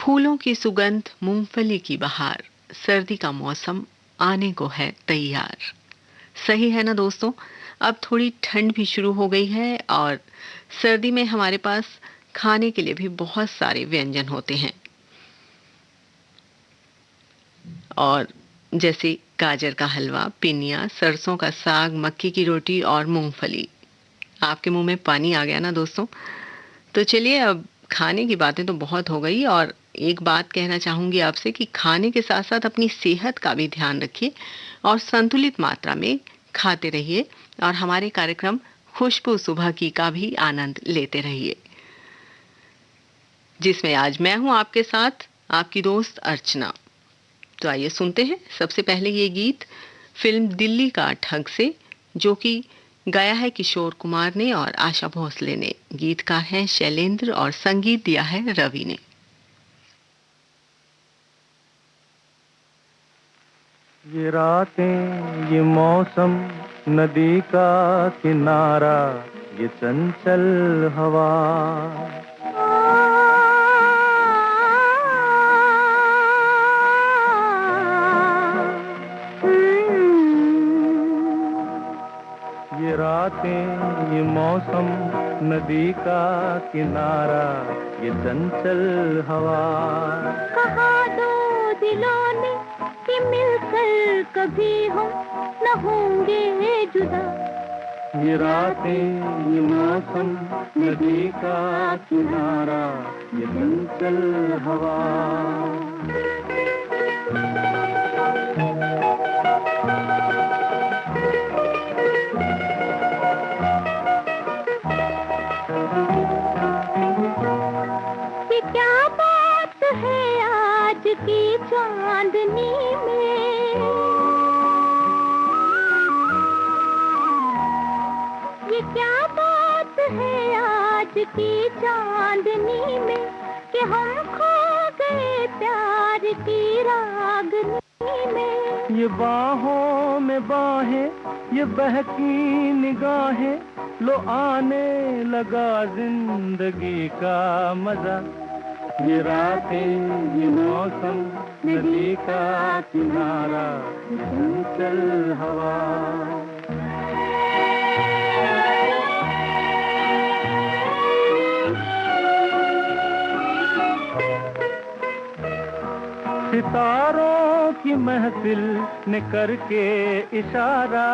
फूलों की सुगंध, मूंगफली की बहार, सर्दी का मौसम आने को है तैयार। सही है ना दोस्तों? अब थोड़ी ठंड भी शुरू हो गई है और सर्दी में हमारे पास खाने के लिए भी बहुत सारे व्यंजन होते हैं। और जैसे गाजर का हलवा, पिनिया, सरसों का साग, मक्की की रोटी और मूंगफली। आपके मुंह में पानी आ गया ना दोस्तों? तो चलिए, अब खाने की बातें तो बहुत हो गई और एक बात कहना चाहूंगी आपसे कि खाने के साथ साथ अपनी सेहत का भी ध्यान रखिए और संतुलित मात्रा में खाते रहिए और हमारे कार्यक्रम खुशबू सुबह की का भी आनंद लेते रहिए, जिसमें आज मैं हूं आपके साथ, आपकी दोस्त अर्चना। तो आइए सुनते हैं सबसे पहले ये गीत फिल्म दिल्ली का ठग से, जो कि गाया है किशोर कुमार ने और आशा भोसले ने। गीतकार हैं शैलेंद्र और संगीत दिया है रवि ने। ये रातें, ये मौसम, नदी का किनारा, ये चंचल हवा, ये रातें, ये मौसम, नदी का किनारा, ये चंचल हवा, कहा दो दिलों ने कि मिलकर कभी हम न होंगे जुदा। ये रातें, ये मौसम, नदी का किनारा, ये चंचल हवा। ये क्या बात है आज की चांदनी में, ये क्या बात है आज की चांदनी में कि हम खो गए प्यार की रागनी में। ये बाहों में बाहें, ये बहकी निगाहें, लो आने लगा जिंदगी का मजा। ये रातें, ये मौसम, नदी का किनारा, चंचल हवा। सितारों की महफिल ने करके इशारा,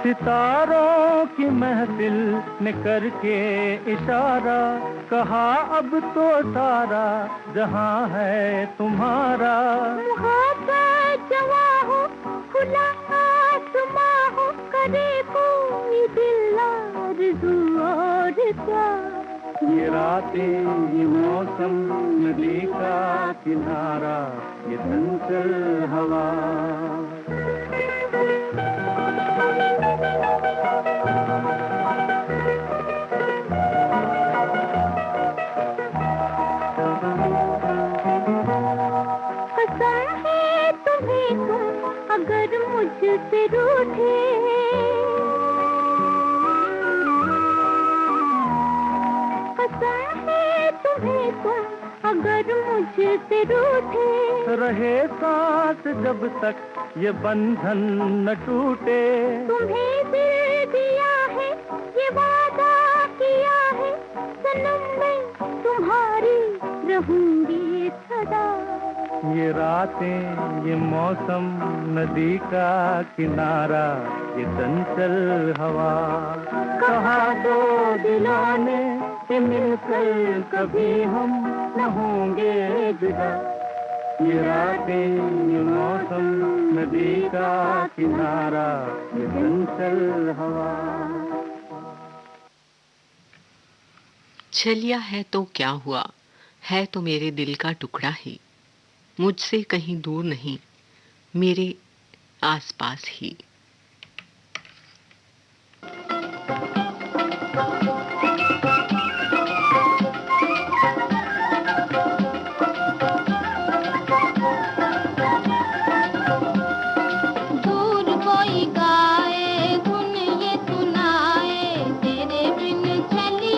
सितारों की महफिल ने करके इशारा, कहा अब तो सारा जहां है तुम्हारा। मोहब्बत जवां हो, खुला आसमां हो, करे कोई दिल आरज़ू और क्या। ये रातें, ये मौसम, नदी का किनारा, ये चंचल हवा। कसम है तुम्हें तुम अगर मुझसे रूठे, कसम है तुम्हें तुम अगर मुझसे रूठे, रहे साथ जब तक ये बंधन न टूटे। तुम्हें दिल दिया है, ये वादा किया है, सनम मैं तुम्हारी रहूंगी सदा। ये रातें, ये मौसम, नदी का किनारा, ये चंचल हवा, कहा दो दिलों ने कि मिलकर कभी हम न होंगे जुदा। ये रातें, ये मौसम, नदी का किनारा, ये चंचल हवा। छलिया है तो क्या हुआ, है तो मेरे दिल का टुकड़ा ही, मुझसे कहीं दूर नहीं, मेरे आसपास ही। दूर कोई गाए धुन ये सुनाए, तेरे बिन चली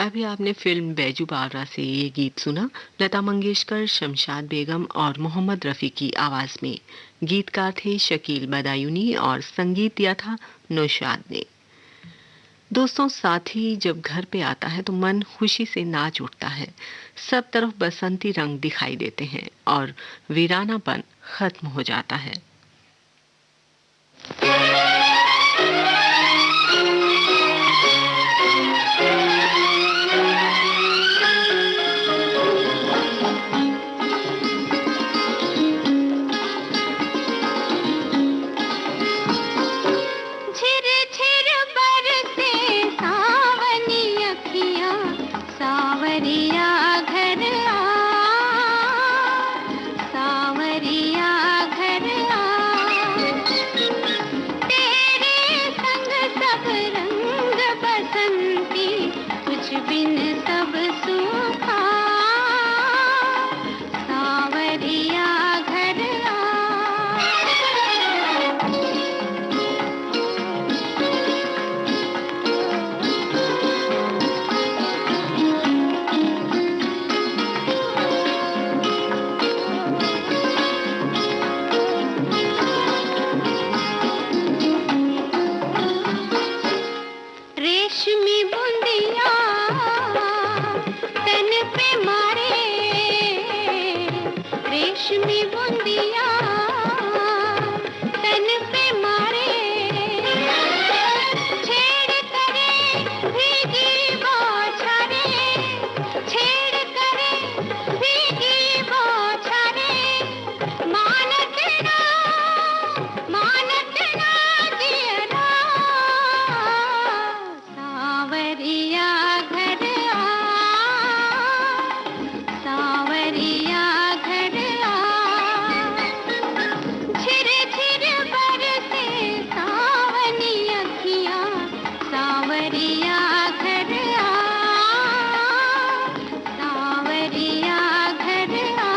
अभी आपने फिल्म बैजू बावरा से ये गीत सुना। लता मंगेशकर, शमशाद बेगम और मोहम्मद रफ़ी की आवाज़ में। गीतकार थे शकील बदायूनी और संगीत दिया था नौशाद ने। दोस्तों, साथी जब घर पे आता है तो मन खुशी से नाच उठता है। सब तरफ बसंती रंग दिखाई देते हैं और वीरानापन खत्म हो जाता है। झिर झिर बरसे सावनी अखियाँ, सावरिया घर आ, सावरिया घर आ। तेरे संग सब रंग बसंती, कुछ बिन सब सूखा, सावरिया घर आ। रेशमी बूंदिया तन पे मारे, रेशमी बूंदिया तन पे मारे। छेड़ करे भीगी बौछारे, छेड़ करे भीगी बौछारे। मानत ना, मानत ना जियरा, सावरिया घर आ, सावरिया घर आ। झिर झिर बरसे सावनी अखियाँ, सावरिया घर आ, सावरिया घर आ।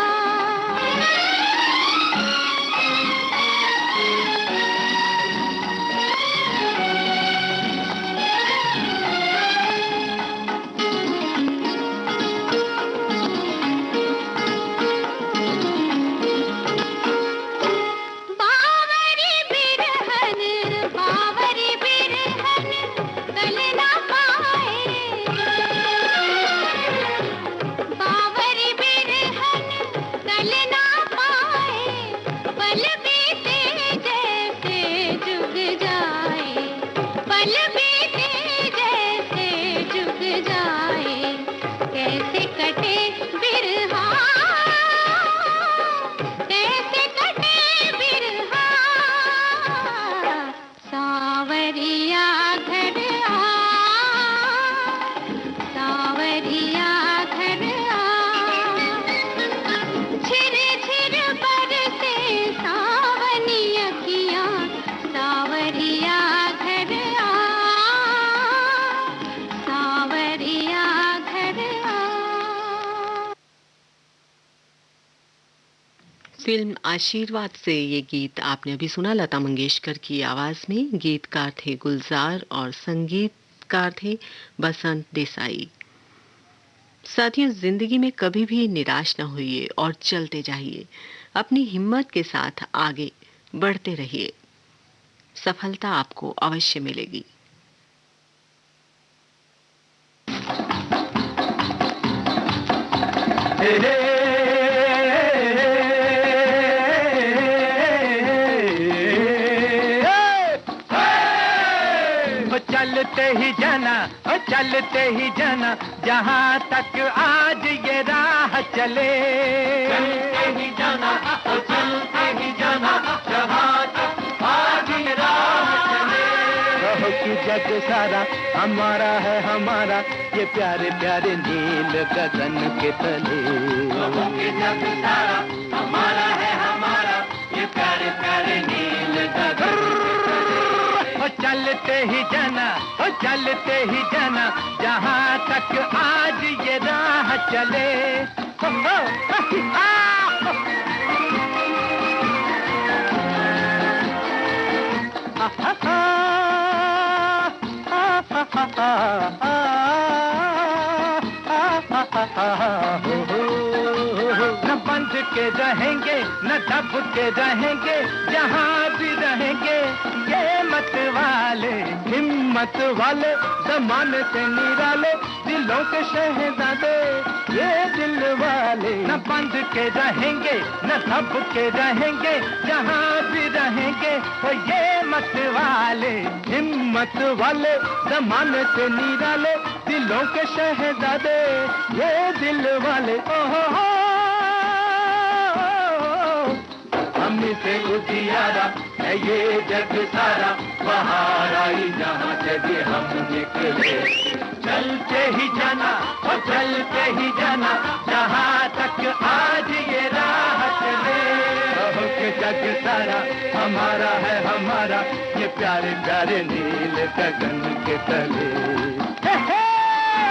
बावरी बिरहन, बावरी बिरहन कल ना पाए। बावरी बिरहन कल ना पाए। पल बीते जैसे जुग जाए, पल बीते जैसे जुग जाए। कैसे कटे बिरहा, कैसे कटे बिरहा, सावरिया घर आ, सावरिया घर आ। झिर झिर बरसे सावनी अखियाँ, सावरिया घर आ, सावरिया घर आ। फिल्म आशीर्वाद से ये गीत आपने अभी सुना, लता मंगेशकर की आवाज में। गीतकार थे गुलजार और संगीतकार थे बसंत देसाई। साथियों, जिंदगी में कभी भी निराश न होइए और चलते जाइए। अपनी हिम्मत के साथ आगे बढ़ते रहिए। सफलता आपको अवश्य मिलेगी। चलते ही जाना, ओ चलते ही जाना, जहाँ तक आज ये राह चले। चलते ही जाना, ओ चलते ही जाना, जहाँ तक आज ये राह चले। कहो कि जग सारा हमारा है हमारा, ये प्यारे प्यारे नील गगन के तले। कहो कि जग सारा हमारा है हमारा, ये प्यारे प्यारे नील गगन के तले। ओ चलते ही जाना, ओ चलते ही जाना, जहाँ तक आज ये राह चले। हो, हो, हो, हा, हा, हा, हा, हा, हा, हा, के रहेंगे न दब के रहेंगे, जहाँ भी रहेंगे ये मत वाले, हिम्मत वाले, जमाने से निराले, दिलों के शहजादे ये दिल वाले। न बंद के रहेंगे न दब के रहेंगे, जहाँ भी रहेंगे वो ये मत वाले, हिम्मत वाले, जमाने से निराले, दिलों के शहजादे ये दिल वाले। ओहो हम से उजियारा है ये जग सारा, बाहर आई जहाँ से भी हम निकले। चलते ही जाना और चलते ही जाना, जहाँ तक आज ये राह चले। बहुत जग सारा हमारा है हमारा, ये प्यारे प्यारे नील गगन के तले।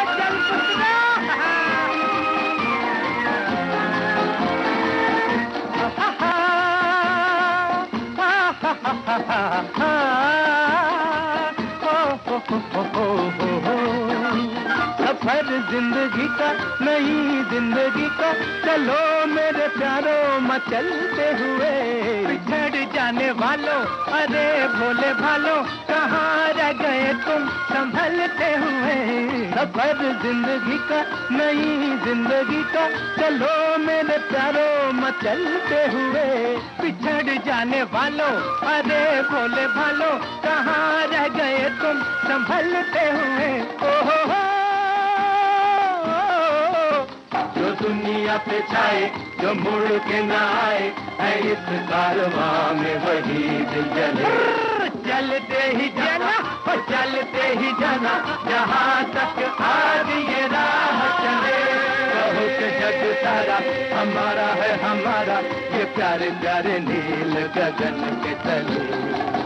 चल पुत्रा सफर जिंदगी का, नई जिंदगी का, चलो मेरे प्यारों मचलते हुए। बिछड़ जाने वालों अरे भोले भालों, कहाँ रह गए तुम संभलते हुए। सफर जिंदगी का, नई जिंदगी का, चलो मेरे प्यारों मचलते हुए। बिछड़ जाने वालों अरे भोले भालों, कहाँ रह गए तुम संभलते हुए। ओहो जो दुनिया पे छाए, जो मुड़ के न आए, है इस कारवां में वही दिल जले। चलते ही जाना और चलते ही जाना, जहाँ तक आज ये राह चले। बहुत जग सारा हमारा है हमारा, ये प्यारे प्यारे नील गगन के तले।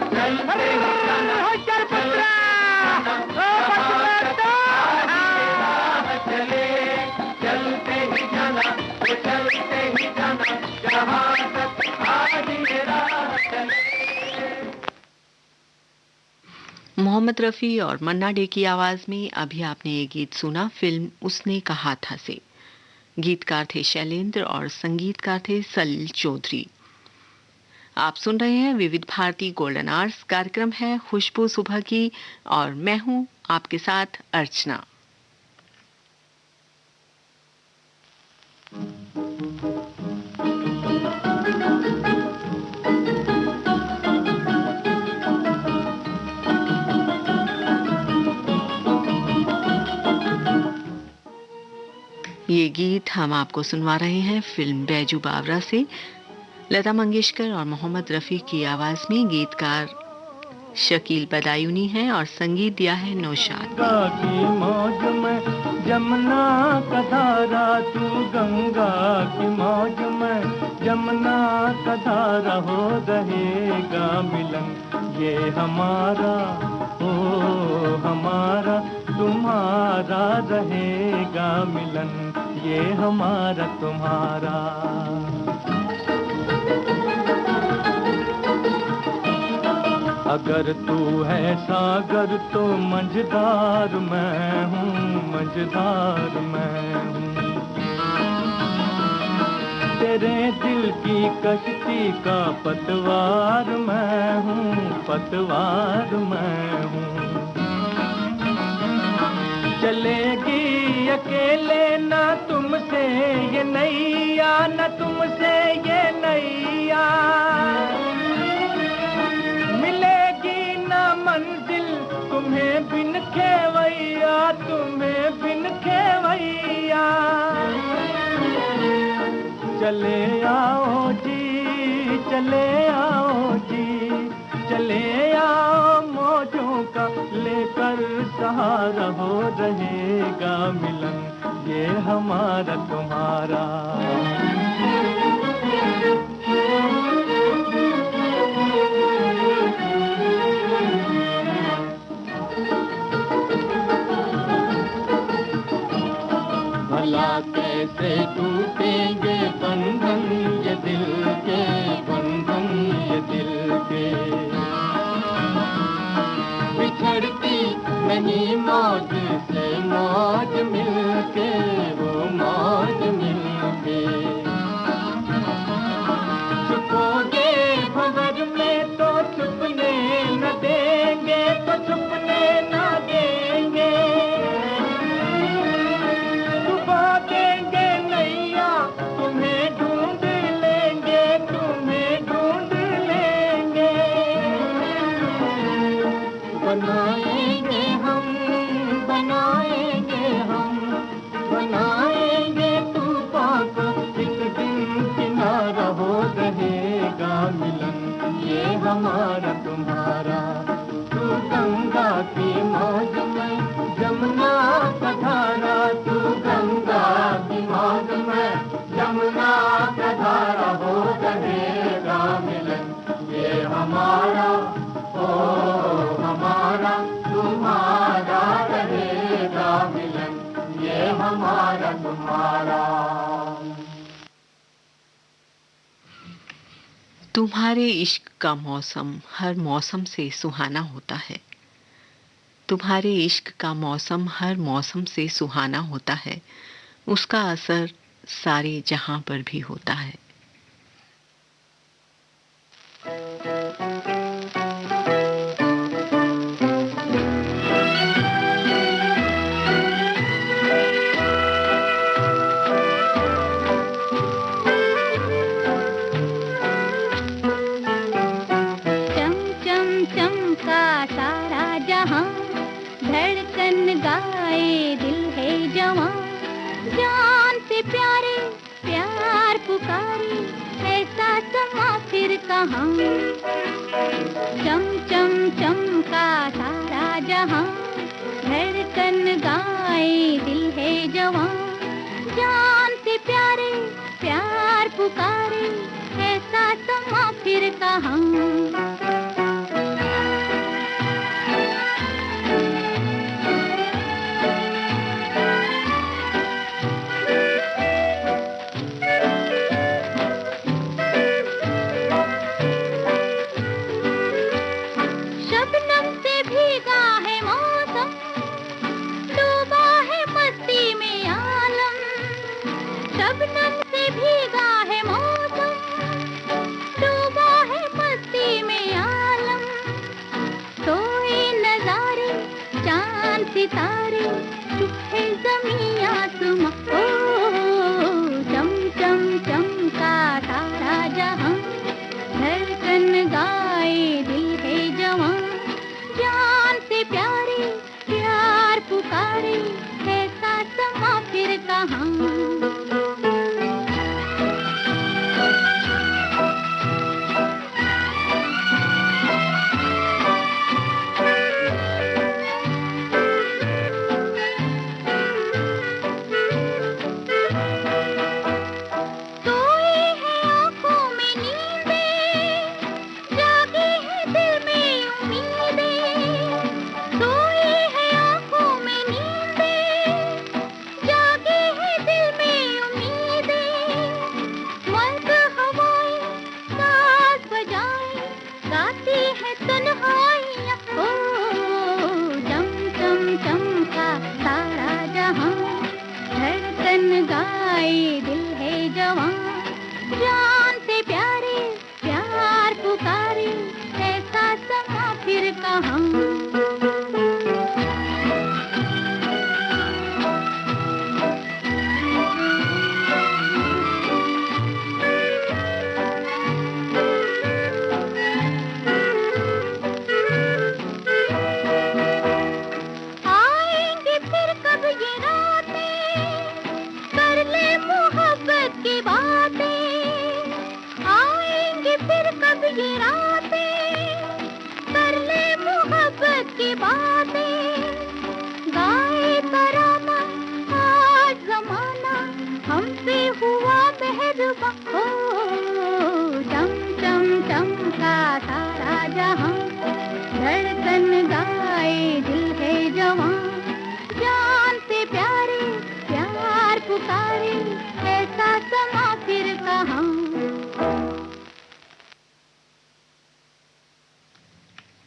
चलते ही जाना चलते ही जाना, जहाँ तक आज ये राह चले। मोहम्मद रफ़ी और मन्ना डे की आवाज में अभी आपने ये गीत सुना फिल्म उसने कहा था से। गीतकार थे शैलेंद्र और संगीतकार थे सलिल चौधरी। आप सुन रहे हैं विविध भारती गोल्डन आवर्स, कार्यक्रम है खुशबू सुबह की और मैं हूं आपके साथ अर्चना। ये गीत हम आपको सुनवा रहे हैं फिल्म बैजू बावरा से। लता मंगेशकर और मोहम्मद रफ़ी की आवाज में गीतकार शकील बदायूनी है और संगीत दिया है नौशाद। की मौज में जमुना का धारा, तू गंगा की मौज में जमुना का धारा, हो रहेगा मिलन ये हमारा, ओ हमारा तुम्हारा रहेगा मिलन ये हमारा तुम्हारा। अगर तू है सागर तो मझधार मैं हूँ, मझधार मैं हूँ। तेरे दिल की कश्ती का पतवार मैं हूँ, पतवार मैं हूँ। चलेगी अकेले ना तुमसे ये नैया, ना तुमसे ये नैया। मिलेगी ना मंजिल तुम्हें बिन खेवैया, तुम्हें बिन खेवैया। चले आओ जी, चले आओ जी, चले आओ मौजों का लेकर सहारा, हो रहेगा मिलन ये हमारा तुम्हारा। भला कैसे टूटेंगे बंधन ये दिल के, बंधन ये दिल के। बिछड़ती नहीं मौज से मौज मिलके, वो मौज मिलके। तुम्हारे इश्क का मौसम हर मौसम से सुहाना होता है। तुम्हारे इश्क का मौसम हर मौसम से सुहाना होता है। उसका असर सारे जहां पर भी होता है। चम चम चमका सारा जहां, धड़कन गाए दिल है जवां, जान से प्यारे प्यार पुकारे, ऐसा समा फिर कहाँ। चम चम चमका सारा जहां, धड़कन गाए दिल है जवां, जान से प्यारे प्यार पुकारे, ऐसा समा फिर कहाँ। शबनम से भीगा है मौसम, डूबा है मस्ती में आलम। शबनम से भीगा है मौसम, डूबा है मस्ती में आलम। सोए नजारे चांद सितारे, चुप है ज़मीं आसमां। ओ चम चम चमका सारा जहां, धड़कन गाए दिल है जवां, जान से प्यारे प्यार पुकारे, ऐसा समा फिर कहाँ। सोई है आँखों में नींदें, जागी है दिल में उम्मीदें। सोई है आँखों में नींदें, जागी है दिल में उम्मीदें। मर्द हवाएं साज बजाएं, गाती है तन्हाइयाँ। ओ चम चम चमका सारा जहां, धड़कन गाए दिल है जवां, जान से प्यारे प्यार पुकारे, ऐसा समा फिर कहाँ। आएंगे फिर कब ये रातें, कर ले मोहब्बत की बातें। आएंगे फिर कब ये रातें, कर ले मोहब्बत की बातें। गाए तराना आज जमाना, हम पे हुआ मेहरबां। हो चम चम चमका सारा जहां, धड़कन गाए दिल है जवां, जान से प्यारे प्यार पुकारे, ऐसा समा फिर कहाँ।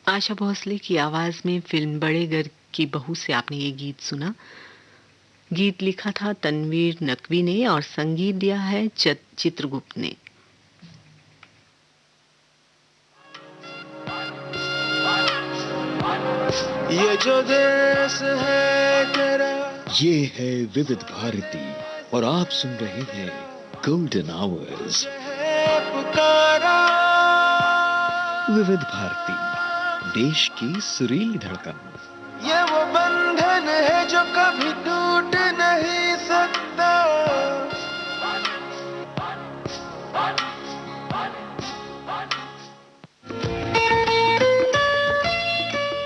आशा भोसले की आवाज में फिल्म बड़े घर की बहू से आपने ये गीत सुना। गीत लिखा था तनवीर नकवी ने और संगीत दिया है चित्रगुप्त ने। ये जो देश है तेरा, ये है विविध भारती और आप सुन रहे हैं गोल्डन आवर्स। है पुकारा, विविध भारती, देश की सुरीली धड़कन। ये वो बंधन है जो कभी टूट नहीं सकता।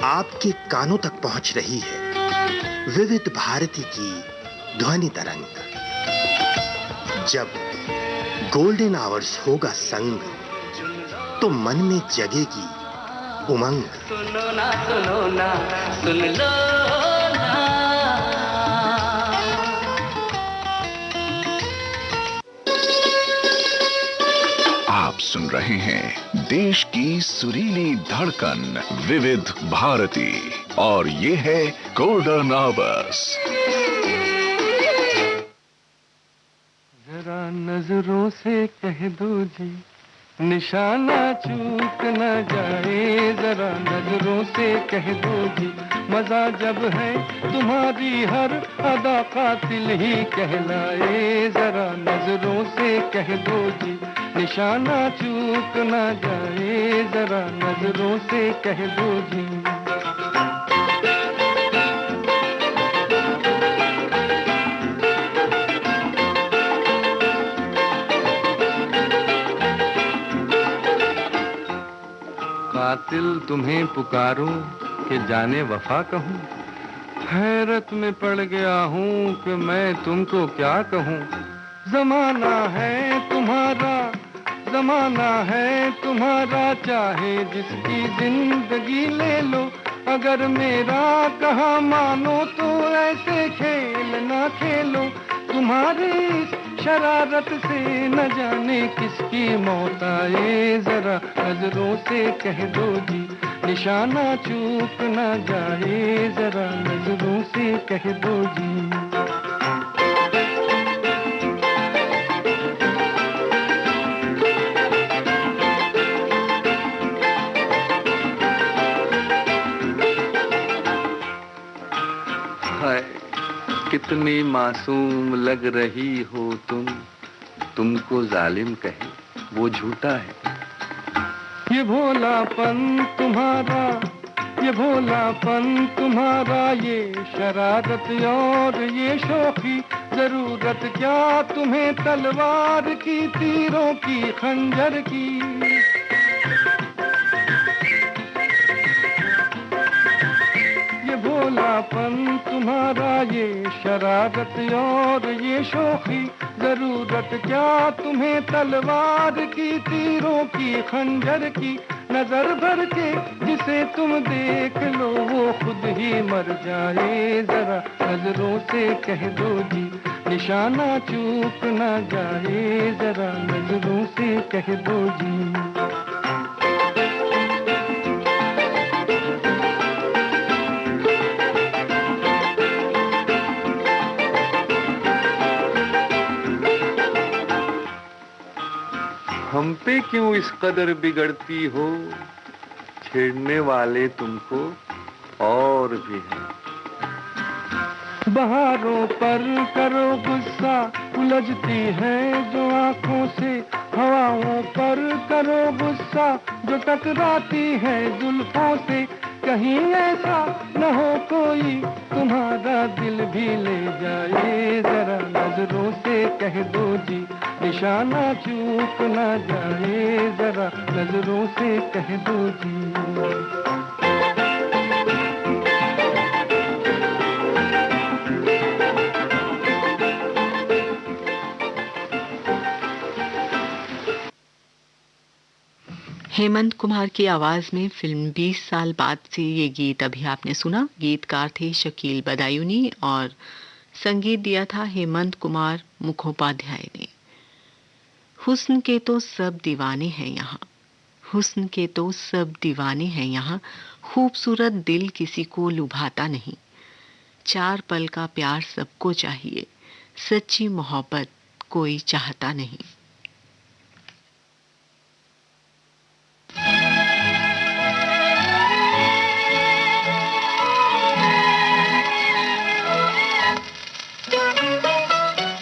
आपके कानों तक पहुंच रही है विविध भारती की ध्वनि तरंग। जब गोल्डन आवर्स होगा संग, तो मन में जगेगी उमंग। सुनो ना सुन लो ना। आप सुन रहे हैं देश की सुरीली धड़कन विविध भारती और ये है गोल्डन आवर्स। जरा नजरों से कह दो जी निशाना चूक न जाए, जरा नजरों से कह दो जी मजा जब है तुम्हारी हर अदा कातिल ही कहलाए, जरा नजरों से कह दो जी निशाना चूक न जाए, जरा नजरों से कह दो जी। कातिल तुम्हें पुकारूं कि जाने वफा कहूं, हैरत में पड़ गया हूं कि मैं तुमको क्या कहूं। जमाना है तुम्हारा, जमाना है तुम्हारा, चाहे जिसकी जिंदगी ले लो, अगर मेरा कहा मानो तो ऐसे खेल ना खेलो। तुम्हारी शरारत से न जाने किसकी मौत आए, जरा नजरों से कह दो जी निशाना चूक न जाए, जरा नजरों से कह दो जी। हाय कितनी मासूम लग रही हो तुम, तुमको जालिम कहे वो झूठा है। ये भोलापन तुम्हारा, ये भोलापन तुम्हारा, ये शरारत और ये शौकी, जरूरत क्या तुम्हें तलवार की, तीरों की, खंजर की। ये भोलापन तुम्हारा, ये शरारत और ये शौकी, जरूरत क्या तुम्हें तलवार की, तीरों की, खंजर की। नजर भर के जिसे तुम देख लो वो खुद ही मर जाए, जरा नजरों से कह दो जी निशाना चूक न जाए, जरा नजरों से कह दो जी। हम पे क्यों इस कदर बिगड़ती हो, छेड़ने वाले तुमको और भी हैं। बहारों पर करो गुस्सा, उलझती है जो आंखों से, हवाओं पर करो गुस्सा जो टकराती है जुल्फों से। कहीं ऐसा न हो कोई तुम्हारा दिल भी ले जाए, जरा नजरों से कह दो जी निशाना चूक न जाए, जरा नजरों से कह दो जी। हेमंत कुमार की आवाज में फिल्म 20 साल बाद से ये गीत अभी आपने सुना। गीतकार थे शकील बदायूनी और संगीत दिया था हेमंत कुमार मुखोपाध्याय ने। हुस्न के तो सब दीवाने हैं यहाँ, हुस्न के तो सब दीवाने हैं यहाँ, खूबसूरत दिल किसी को लुभाता नहीं। 4 पल का प्यार सबको चाहिए, सच्ची मोहब्बत कोई चाहता नहीं।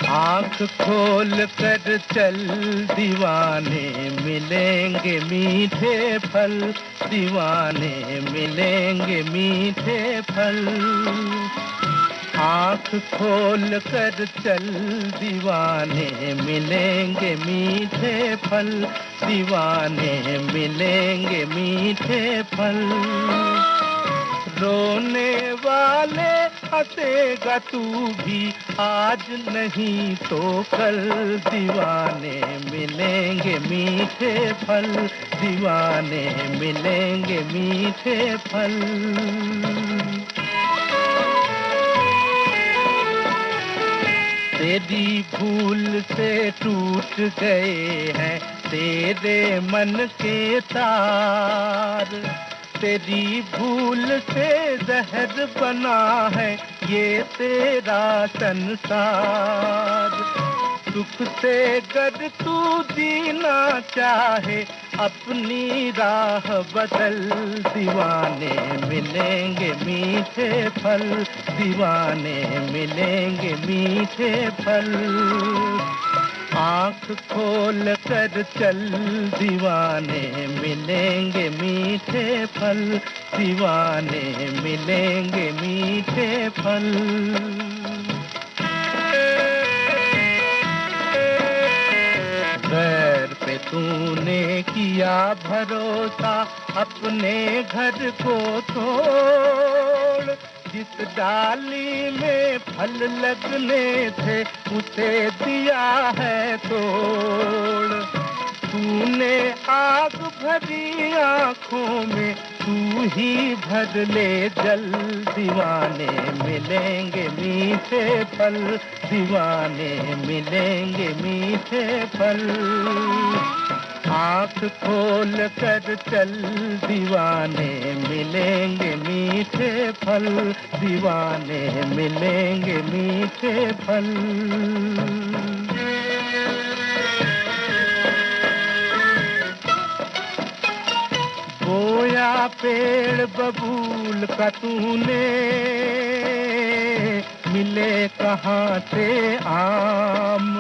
आँख खोल कर चल दीवाने, मिलेंगे मीठे फल, दीवाने मिलेंगे मीठे फल। आँख खोल कर चल दीवाने, मिलेंगे मीठे फल, दीवाने मिलेंगे मीठे फल। रोने वाले हंसेगा तू भी आज नहीं तो कल, दीवाने मिलेंगे मीठे फल, दीवाने मिलेंगे मीठे फल। तेरी भूल से टूट गए हैं तेरे मन के तार, तेरी भूल से जहर बना है ये तेरा संसार। सुख से गर तू जीना चाहे अपनी राह बदल, दीवाने मिलेंगे मीठे फल, दीवाने मिलेंगे मीठे फल। आँख खोल कर चल दीवाने मिलेंगे मीठे फल, दीवाने मिलेंगे मीठे फल। गैर पे तूने किया भरोसा अपने घर को तोड़, जिस डाली में फल लगने थे उसे दिया है तोड़। तूने आग भरी आँखों में तू ही भर ले जल, दीवाने मिलेंगे मीठे फल, दीवाने मिलेंगे मीठे फल। आँख खोल कर चल दीवाने मिलेंगे मीठे फल, दीवाने मिलेंगे मीठे फल। बोया पेड़ बबूल का तूने, मिले कहाँ से आम,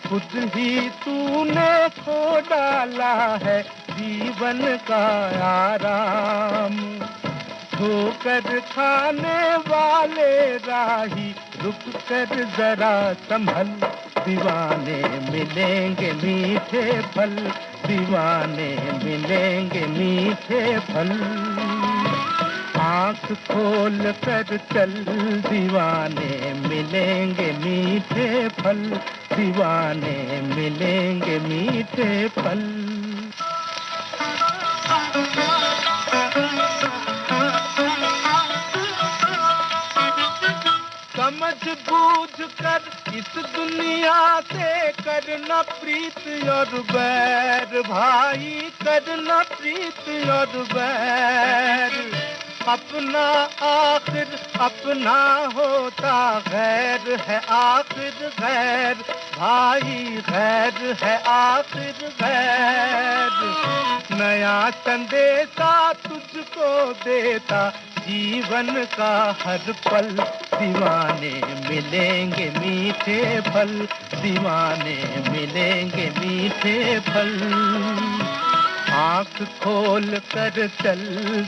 खुद ही तूने खो डाला है जीवन का आराम। ठोकर खाने वाले राही रुक कर जरा संभल, दीवाने मिलेंगे मीठे फल, दीवाने मिलेंगे मीठे फल। आँख खोल कर चल दीवाने मिलेंगे मीठे फल, दीवाने मिलेंगे मीठे फल। समझ बूझ कर इस दुनिया से करना प्रीत और बैर, भाई करना प्रीत और बैर। अपना आखिर अपना होता, गैर है आखिर गैर, भाई गैर है आखिर गैर। नया संदेशा तुझको देता जीवन का हर पल, दीवाने मिलेंगे मीठे फल, दीवाने मिलेंगे मीठे फल। आँख खोल कर चल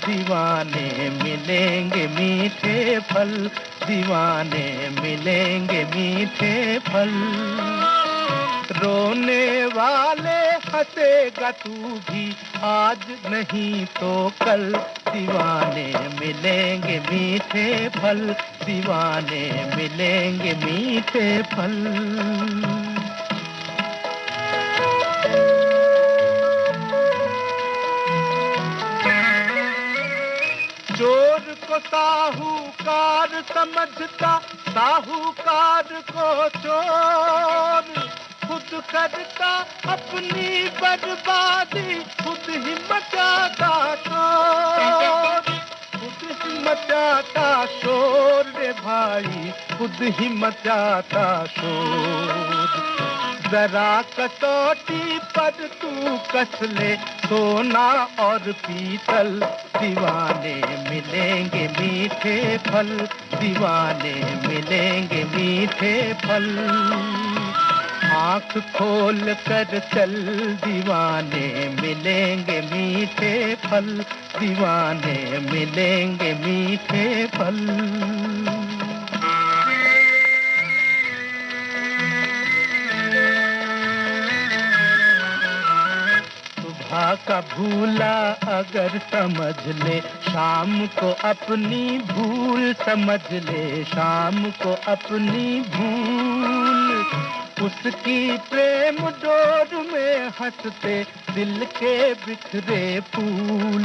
दीवाने मिलेंगे मीठे फल, दीवाने मिलेंगे मीठे फल। रोने वाले हंसेगा तू भी आज नहीं तो कल, दीवाने मिलेंगे मीठे फल, दीवाने मिलेंगे मीठे फल। चोर को साहूकार समझता, साहूकार को चोर, खुद करता अपनी बर्बादी, खुद ही मचाता शोर, खुद ही मचाता शोर रे भाई, खुद ही मचाता शोर। जरा कसौटी पर तू कस ले सोना और पीतल, दीवाने मिलेंगे मीठे फल, दीवाने मिलेंगे मीठे फल। आँख खोल कर चल दीवाने मिलेंगे मीठे फल, दीवाने मिलेंगे मीठे फल। सुबह का भूला अगर समझ ले, शाम को अपनी भूल समझ ले, शाम को अपनी भूल। उसकी प्रेम डोर में हंसते दिल के बिखरे फूल।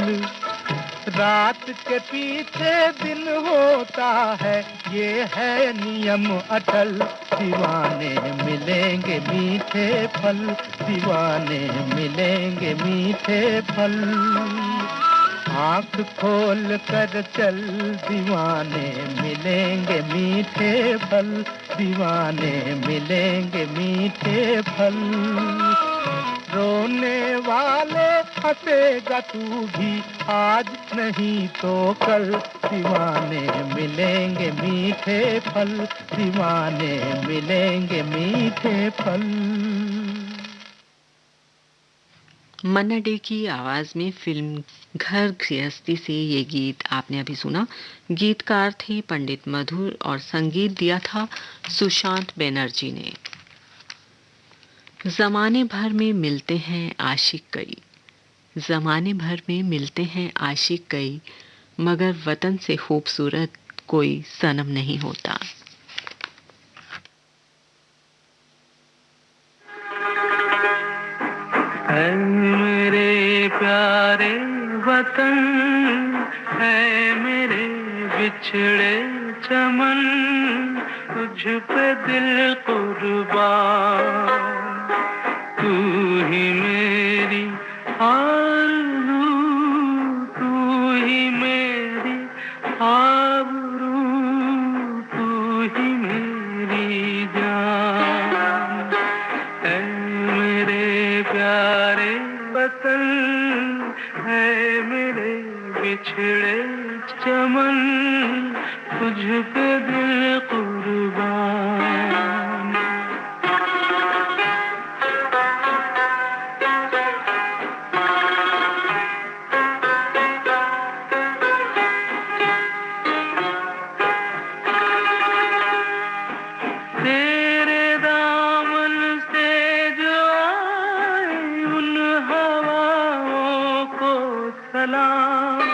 रात के पीछे दिन होता है ये है नियम अटल, दीवाने मिलेंगे मीठे फल, दीवाने मिलेंगे मीठे फल। आँख खोल कर चल, दीवाने मिलेंगे मीठे फल, दीवाने मिलेंगे मीठे फल। रोने वाले हंसेगा तू भी, आज नहीं तो कल, दीवाने मिलेंगे मीठे फल, दीवाने मिलेंगे मीठे फल। मन्ना डे की आवाज में फिल्म घर गृहस्थी से ये गीत आपने अभी सुना। गीतकार थे पंडित मधुर और संगीत दिया था सुशांत बनर्जी ने। जमाने भर में मिलते हैं आशिक कई, जमाने भर में मिलते हैं आशिक कई, मगर वतन से खूबसूरत कोई सनम नहीं होता। है मेरे प्यारे वतन, है मेरे बिछड़े चमन, तुझ पे दिल कुर्बान। तू ही मेरी आरज़ू, तू ही मेरी आबरू, तू ही मेरी जान। है मेरे प्यारे वतन, है मेरे बिछड़े चमन, तुझ पे दिल कुर्बान। तेरे दामन से जो आए उन हवाओं को सलाम।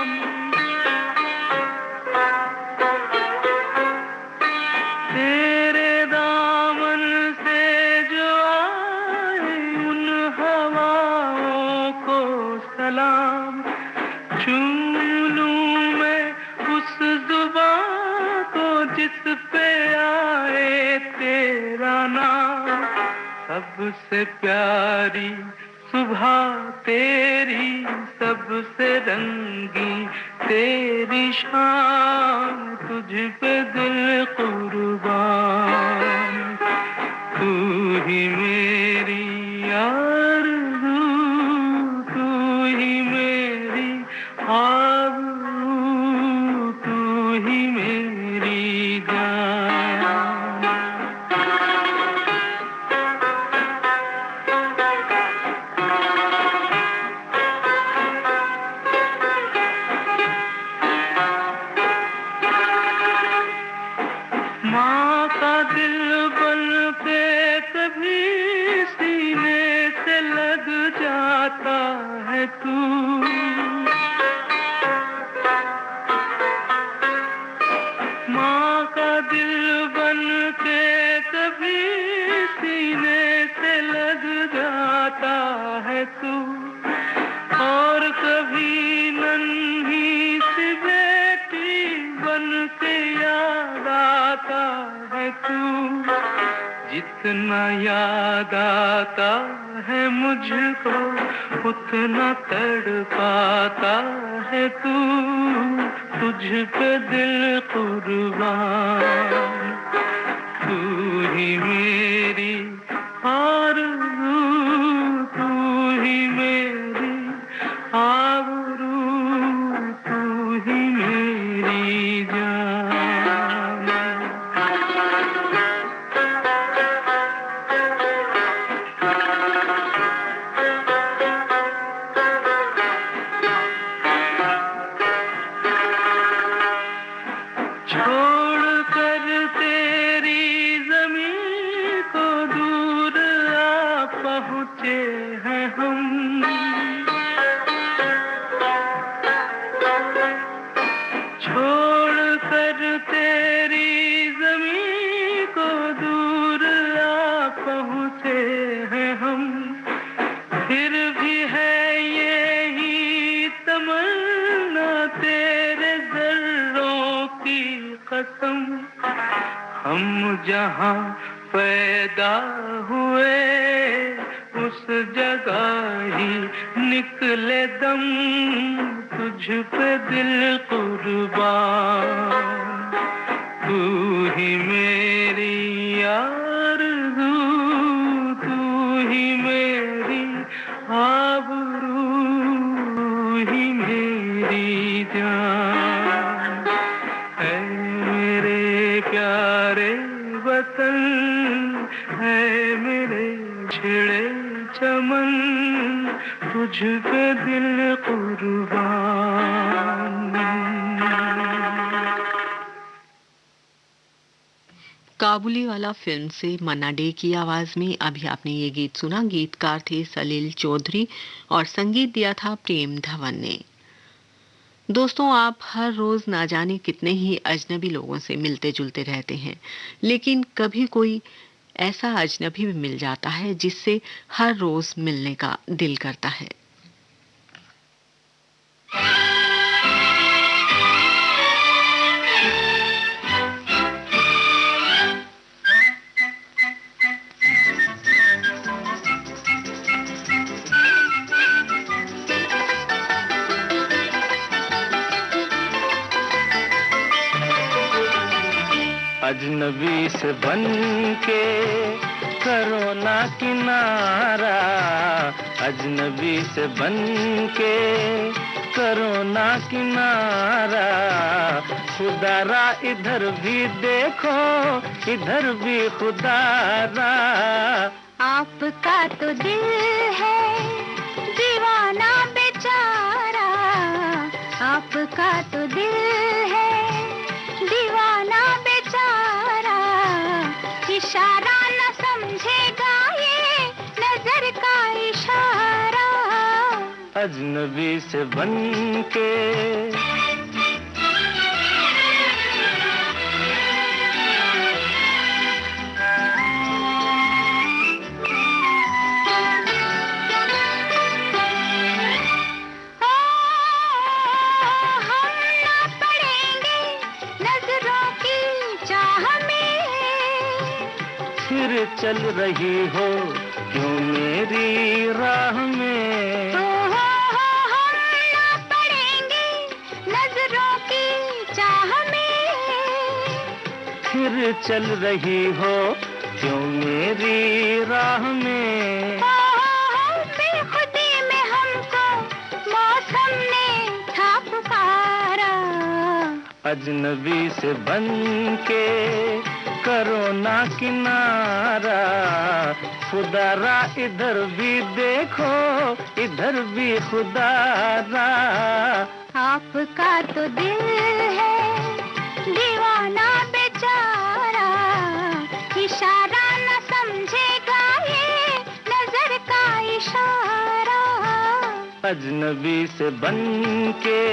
तेरे दामन से जो आए उन हवाओं को सलाम। चूम लूं मैं उस जुबां को जिस पे आए तेरा नाम। सबसे प्यारी सुबह तेरी, सबसे रंगी तेरी शाम, तुझ पे दिल कुर्बान। तू ही मेरी आरज़ू, तू ही मेरी आबरू, तू ही मेरी जान। माँ का दिल बन के कभी सीने से लग जाता है तू। माँ का दिल बन के कभी सीने से लग जाता है तू। और कभी नन्ही सी बेटी बन के याद आता है तू। जितना याद आता है मुझको, उतना तड़पाता है तू। तुझ पे दिल कुर्बान। तू ही मेरी आरज़ू, तू ही मेरी आबरू, तू ही मेरी जान। छोड़ कर तेरी ज़मीं को दूर आ पहुँचे हैं हम। छोड़ कर तेरी ज़मीं को दूर आ पहुँचे हैं हम। फिर भी है यही तमन्ना तेरे ज़र्रों की कसम। हम जहां पैदा हुए उस जगह ही निकले दम, तुझ पे दिल कुर्बान, तू ही मेरी आरज़ू, तू ही मेरी आबरू, ही मेरी जान। ऐ मेरे प्यारे वतन, है मेरे छिड़े चमन, तुझ पे दिल कुर्बान। काबुली वाला फिल्म से मन्ना डे की आवाज में अभी आपने ये गीत सुना। गीतकार थे सलील चौधरी और संगीत दिया था प्रेम धवन ने। दोस्तों, आप हर रोज ना जाने कितने ही अजनबी लोगों से मिलते जुलते रहते हैं, लेकिन कभी कोई ऐसा अजनबी भी मिल जाता है जिससे हर रोज मिलने का दिल करता है। अजनबी से बन के करो ना किनारा, अजनबी से बन के करो ना किनारा, खुदारा इधर भी देखो, इधर भी खुदारा। आपका तो दिल है दीवाना बेचारा, आपका तो दिल है दीवाना बेचारा, इशारा न समझेगा ये नजर का इशारा। अजनबी से बन के चल रही हो क्यों मेरी राह में, हम ना पड़ेंगे नजरों की चाह में, फिर चल रही हो क्यों मेरी राह में। बेखुदी में हमको मौसम ने था पुकारा, अजनबी से बन के करो ना किनारा, खुदारा इधर भी देखो, इधर भी खुदारा। आपका तो दिल है दीवाना बेचारा, इशारा न समझेगा ये नजर का इशारा। अजनबी से बन के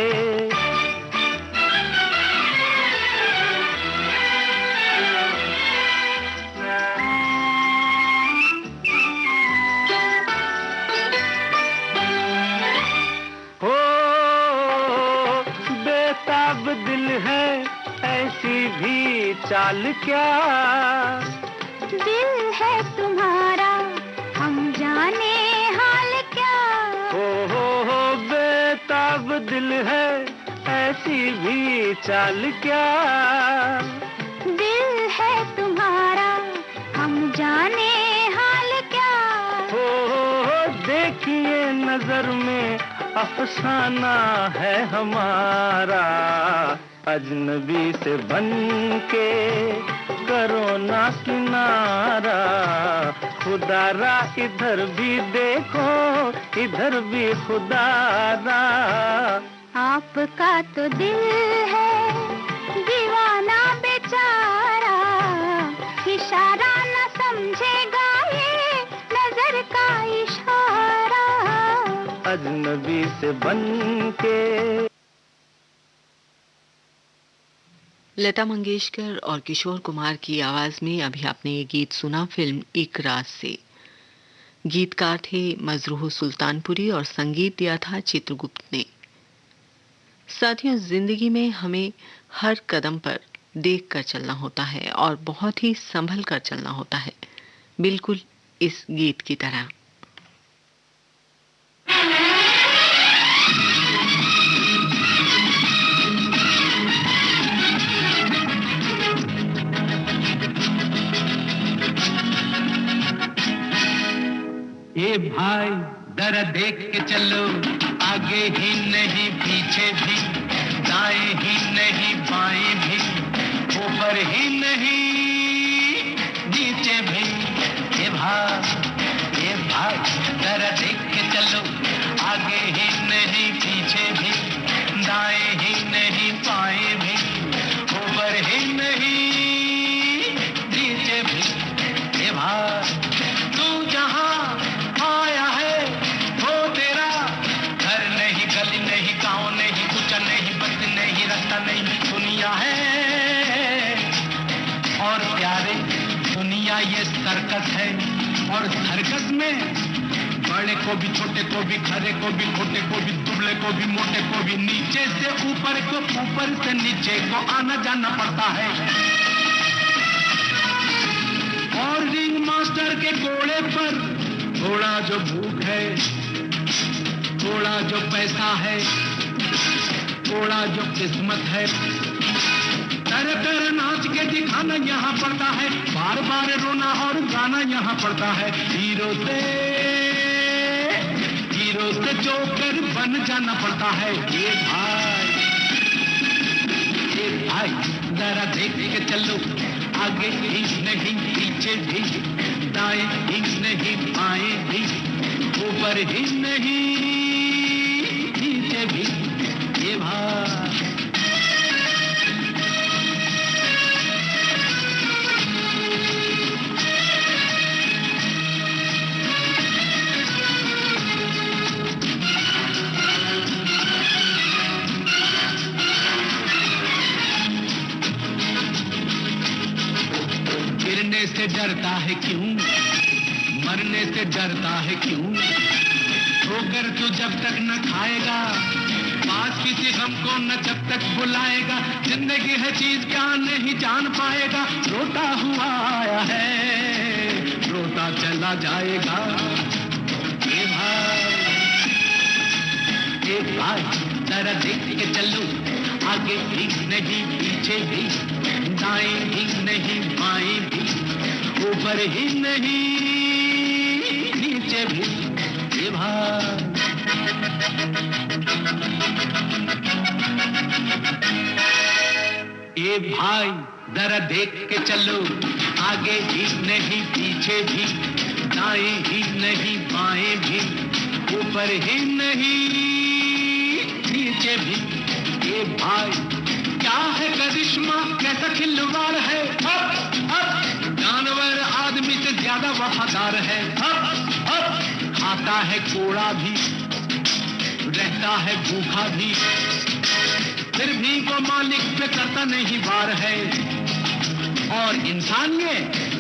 दिल है ऐसी भी चाल क्या, दिल है तुम्हारा हम जाने हाल क्या। हो बेताब दिल है ऐसी भी चाल क्या, दिल है तुम्हारा हम जाने हाल क्या। हो देखिए नजर में अफसाना है हमारा, अजनबी से बन के करो ना किनारा, खुदारा इधर भी देखो, इधर भी खुदारा। आपका तो दिल है दीवाना बेचारा, इशारा न समझेगा ये नजर का इशारा। अजनबी से बन के। लता मंगेशकर और किशोर कुमार की आवाज में अभी आपने ये गीत सुना फिल्म इकरार से। गीतकार थे मजरूह सुल्तानपुरी और संगीत दिया था चित्रगुप्त ने। साथियों, जिंदगी में हमें हर कदम पर देख कर चलना होता है और बहुत ही संभल कर चलना होता है, बिल्कुल इस गीत की तरह। ए भाई जरा देख के चलो, आगे ही नहीं पीछे भी, दाएं ही नहीं बाएं भी, ऊपर ही नहीं नीचे भी। ए भाई जरा देख के चलो, आगे ही नहीं पीछे भी, दाएं ही नहीं बाएं भी, ऊपर ही नहीं नीचे भी। ए भाई तू जहां आया है वो तेरा घर नहीं, गली नहीं, गांव नहीं, कुछ नहीं, बस नहीं, रास्ता नहीं, दुनिया है। और प्यारे दुनिया ये सर्कस है, और सर्कस में बड़े को भी, छोटे को भी, खरे को भी, खोटे को भी, दुबले को भी, मोटे को भी, नीचे से ऊपर को, ऊपर से नीचे को आना जाना पड़ता है। और रिंग मास्टर के घोड़े पर थोड़ा जो भूख है, थोड़ा जो पैसा है, थोड़ा जो किस्मत है, तर तर नाच के दिखाना यहाँ पड़ता है, बार बार रोना और गाना यहाँ पड़ता है। हीरो से जोकर बन जाना पड़ता है। ये भाई जरा देख के चलो, आगे ही नहीं पीछे भी, दाएं ही नहीं बाएं भी, ऊपर ही नहीं नीचे भी। ये भाई गिरने से डरता है क्यों, मरने से डरता है क्यों, ठोकर तो जब तक न खाएगा, पास किसी हमको न जब तक बुलाएगा, जिंदगी है चीज क्या नहीं जान पाएगा, रोता हुआ आया है रोता चला जाएगा। ए भाई जरा देख के चलो, आगे भी नहीं पीछे भी, दाएं ही नहीं बाएं भी, ऊपर ही नहीं नीचे भी। ये भाई ए भाई जरा देख के चलो, आगे ही नहीं पीछे भी, दाएं ही नहीं बाएं भी, ऊपर ही नहीं नीचे भी। ए भाई क्या है करिश्मा, कैसा खिलवाड़ है, अब जानवर आदमी से ज्यादा वफादार है, अब खाता है कोड़ा भी, रहता है भूखा भी, फिर भी वो मालिक पे करता नहीं वार है। और इंसान ये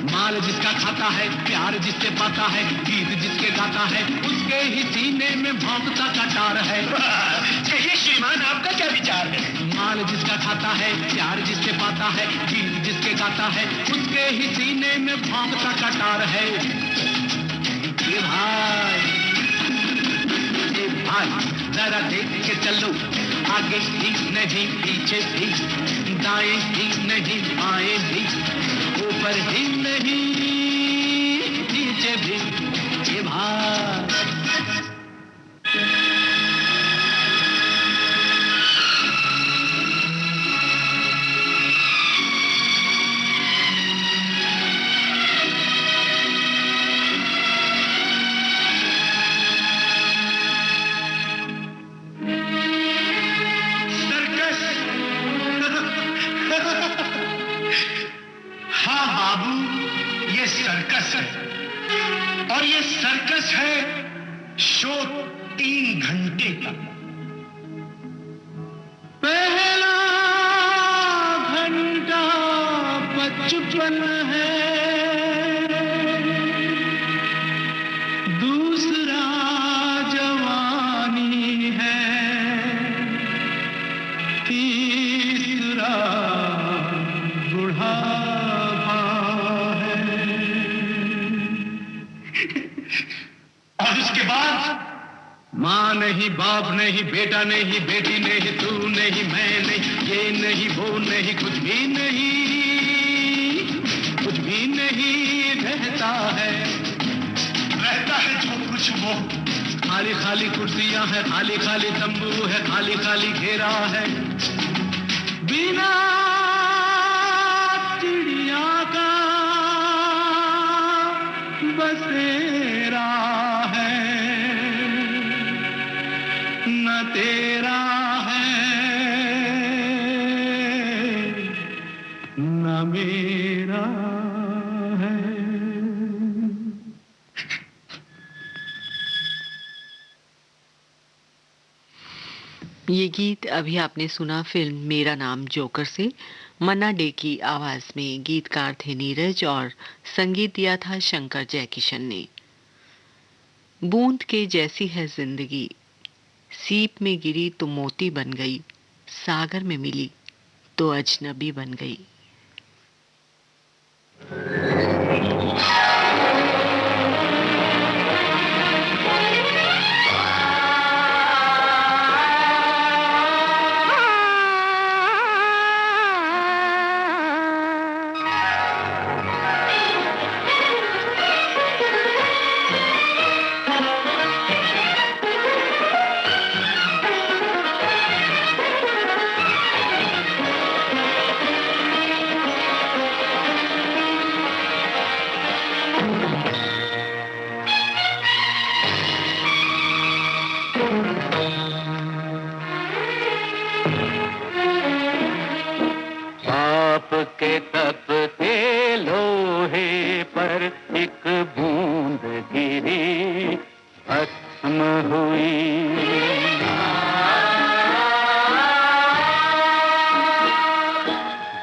माल जिसका खाता है, प्यार जिससे पाता है, गीत जिसके गाता है, उसके ही सीने में भौंकता कटार है। कहिए श्रीमान आपका क्या विचार है? माल जिसका खाता है, प्यार जिससे पाता है, गीत जिसके गाता है, उसके ही सीने में भौंकता कटार है। ये भाई जरा देख के चलो, आगे ही नहीं पीछे भी, दाएं ही नहीं बाएं भी, ऊपर ही नहीं नीचे भी। ये भाई सर्कस है, और ये सर्कस है शो 3 घंटे का। पहला घंटा बचपन है, दूसरा जवानी है, तीसरा माँ नहीं, बाप नहीं, बेटा नहीं, बेटी नहीं, तू नहीं, मैं नहीं, ये नहीं, वो नहीं, कुछ भी नहीं, कुछ भी नहीं रहता है जो कुछ वो। खाली खाली कुर्सियां हैं, खाली खाली तंबू है, खाली खाली घेरा है, बिना चिड़िया का बसेरा है, न तेरा है न मेरा है। ये गीत अभी आपने सुना फिल्म मेरा नाम जोकर से। मन्ना डे की आवाज में गीतकार थे नीरज और संगीत दिया था शंकर जयकिशन ने। बूंद के जैसी है जिंदगी, सीप में गिरी तो मोती बन गई, सागर में मिली तो अजनबी बन गई। आपके तपते लोहे पर एक बूंद गिरी, भस्म हुई।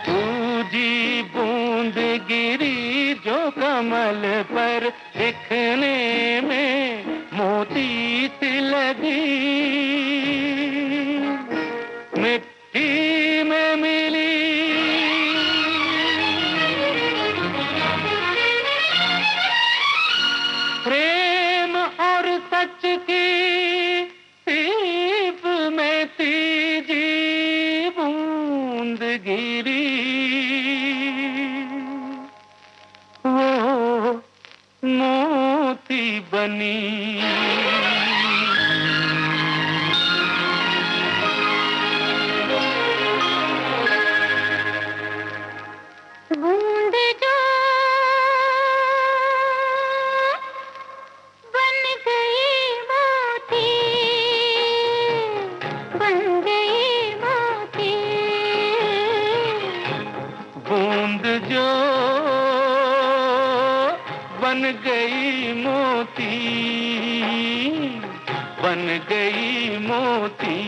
दूजी बूंद गिरी जो कमल पर दिखने में मोती सी लगी, मिट्टी में मिली। प्रेम और सच की सीप में तीजी बूंद गिरी, वो मोती बनी। बूंद जो बन गई मोती, बन गई मोती। बूंद जो बन गई मोती, बन गई मोती।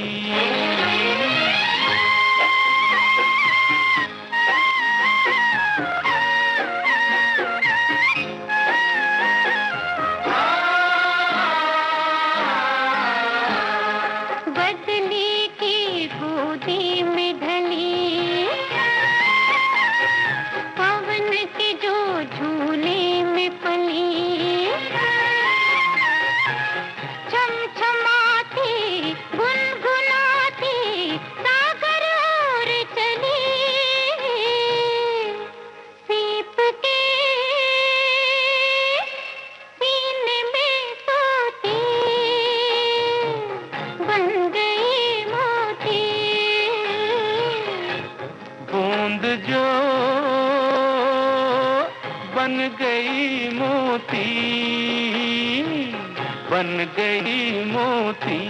बदली की गोदी में ढली, पवन के जो झूले में पली, छमछमाती गुनगुनाती सागर और चली, सीप के सीने में सोती, बन गई मोती। बूंद जो बन गई मोती, बन गई मोती।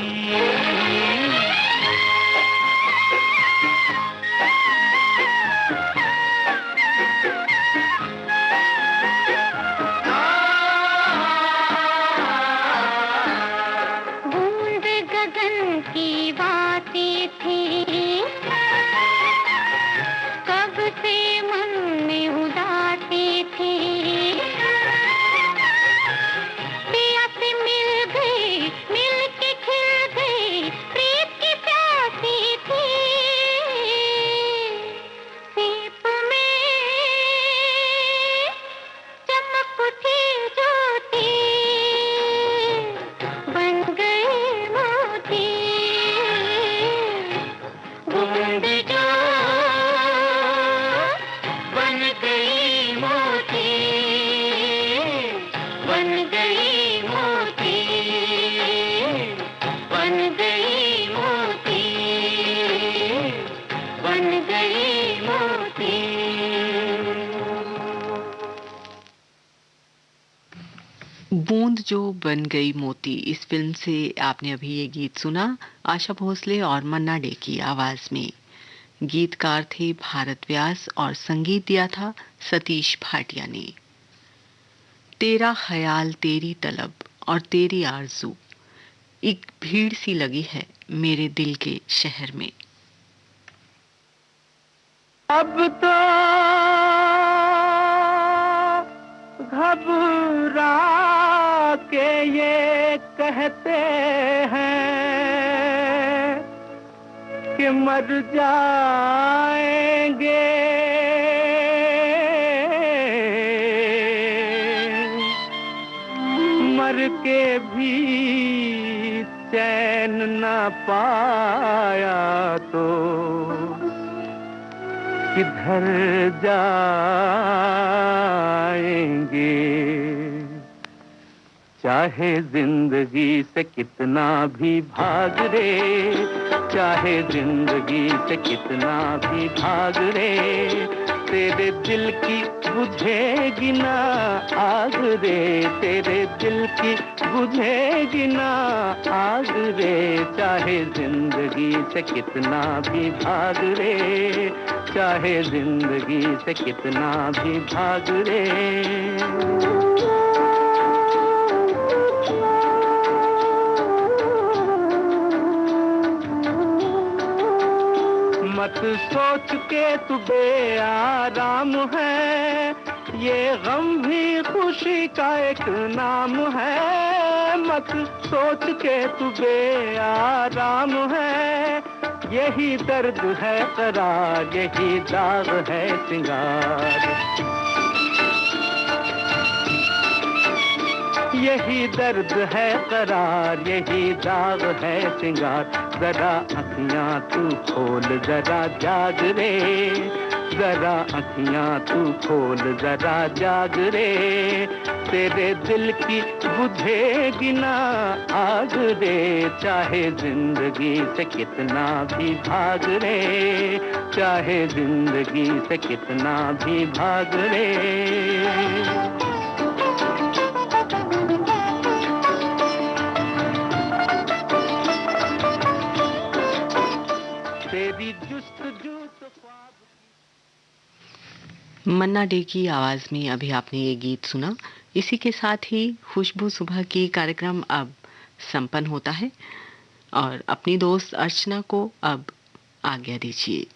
बूंद गगन की बातें थी, कब से मन में उदासी थी। पिया से मिल गई, मिल के खिल गई, प्रिय बन गई मोती, इस फिल्म से आपने अभी ये गीत सुना, आशा भोसले और मन्ना डे की आवाज में। गीतकार थे भारत व्यास और संगीत दिया था सतीश भाटिया ने। तेरा ख्याल, तेरी तलब और तेरी आरज़ू, एक भीड़ सी लगी है मेरे दिल के शहर में। अब तो घबरा के ये कहते हैं कि मर जाएंगे, मर के भी चैन न पाया तो किधर जाएंगे। चाहे जिंदगी से कितना भी भाग रे, चाहे जिंदगी से कितना भी भाग रे, तेरे दिल की बुझेगी ना आग रे, तेरे दिल की बुझेगी ना आग रे। चाहे जिंदगी से कितना भी भाग रे, चाहे जिंदगी से कितना भी भाग रे। मत सोच के तू बेआराम है, ये गम भी खुशी का एक नाम है। मत सोच के तू बेआराम है, यही दर्द है करार, यही दाग है सिंगार, यही दर्द है करार, यही दाग है सिंगार। जरा अखियां तू खोल जरा जाग रे, जरा अखियां तू खोल जरा जाग रे, तेरे दिल की बुझेगी ना आग रे। चाहे जिंदगी से कितना भी भाग रे, चाहे जिंदगी से कितना भी भाग रे। मन्ना डे की आवाज में अभी आपने ये गीत सुना। इसी के साथ ही खुशबू सुबह की कार्यक्रम अब संपन्न होता है और अपनी दोस्त अर्चना को अब आज्ञा दीजिए।